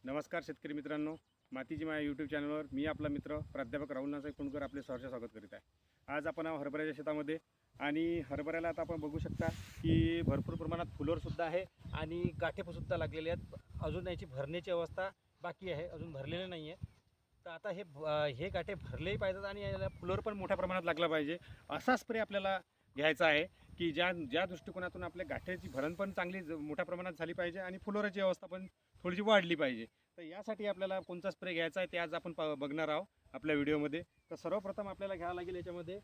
नमस्कार शेतकरी मित्रांनो, मातीची माया यूट्यूब चॅनलवर मी आपला मित्र प्राध्यापक राहुल नासाई पुणकर आपले सहर्ष स्वागत करीत आहे। आज आपण हरभऱ्याच्या शेतामध्ये आणि हरभऱ्याला आता आपण बघू शकता की भरपूर प्रमाणात फुलोरसुद्धा आहे आणि गाठेसुद्धा लागलेले आहेत। अजून याची भरण्याची अवस्था बाकी आहे, अजून भरलेले नाही आहे। तर आता हे गाठे भरलेही पाहिजेत आणि याला फुलोर पण मोठ्या प्रमाणात लागला पाहिजे असा स्प्रे आपल्याला घ्यायचा आहे की ज्या दृष्टिकोनातून आपल्या गाठ्याची भरण पण चांगली मोठ्या प्रमाणात झाली पाहिजे आणि फुलोराची अवस्था पण थोडीशी वाढली पाहिजे। तर यासाठी आपल्याला कोणता स्प्रे घ्यायचा आहे ते आज आपण बघणार आहोत आपल्या व्हिडिओमध्ये। तर सर्वप्रथम आपल्याला घ्यावं लागेल याच्यामध्ये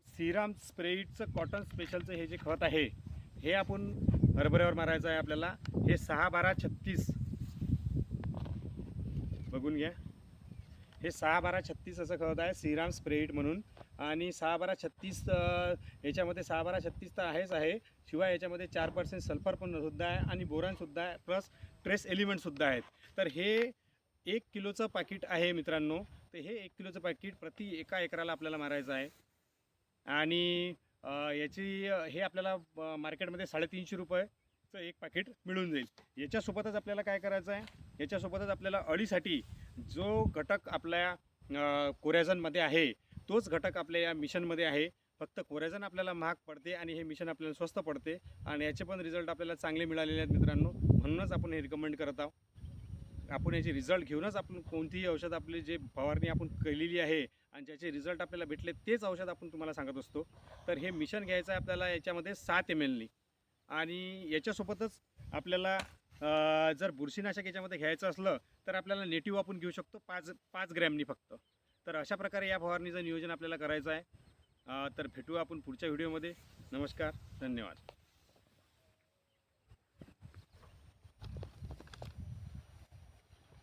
श्रीराम स्प्रेइटचं कॉटन स्पेशलचं हे जे खत आहे हे आपण हरभऱ्यावर मारायचं आहे आपल्याला। हे 6-12-36 बघून घ्या, हे 6-12-36 असं खत आहे श्रीराम स्प्रेइट म्हणून। आणि 6-12-36 याच्यामध्ये 6-12-36 तर आहेच आहे, शिवाय याच्यामध्ये 4% सल्फर पण सुद्धा आहे आणि बोरॉनसुद्धा आहे, प्लस ट्रेस एलिमेंटसुद्धा आहेत। तर हे 1 किलोचं पाकिट आहे मित्रांनो। तर हे 1 किलोचं पाकिट प्रति एका एकराला आपल्याला मारायचं आहे आणि हे आपल्याला मार्केटमध्ये 350 रुपयाचं एक पाकिट मिळून जाईल। याच्यासोबतच आपल्याला काय करायचं आहे, याच्यासोबतच आपल्याला अळीसाठी जो घटक आपल्या कोरॅझनमध्ये आहे तोच घटक आपल्या या मिशनमध्ये आहे। फक्त कोरॅझन आपल्याला महाग पडते आणि हे मिशन आपल्याला स्वस्त पडते आणि याचे पण रिझल्ट आपल्याला चांगले मिळालेले आहेत मित्रांनो। म्हणूनच आपण हे रिकमेंड करत आहोत। आपण याचे रिझल्ट घेऊनच आपण कोणतीही औषध आपली जे फवारणी आपण केलेली आहे आणि ज्याचे रिझल्ट आपल्याला भेटले तेच औषध आपण तुम्हाला सांगत असतो। तर हे मिशन घ्यायचं आहे आपल्याला याच्यामध्ये 7 ml आणि याच्यासोबतच आपल्याला जर बुरशीनाशक याच्यामध्ये घ्यायचं असलं तर आपल्याला नेटिव्ह आपण घेऊ शकतो 5 ग्रॅमनी फक्त। तर अशा प्रकारे या फवारणीचं नियोजन आपल्याला करायचं आहे। तर भेटू आपण पुढच्या व्हिडिओमध्ये। नमस्कार, धन्यवाद।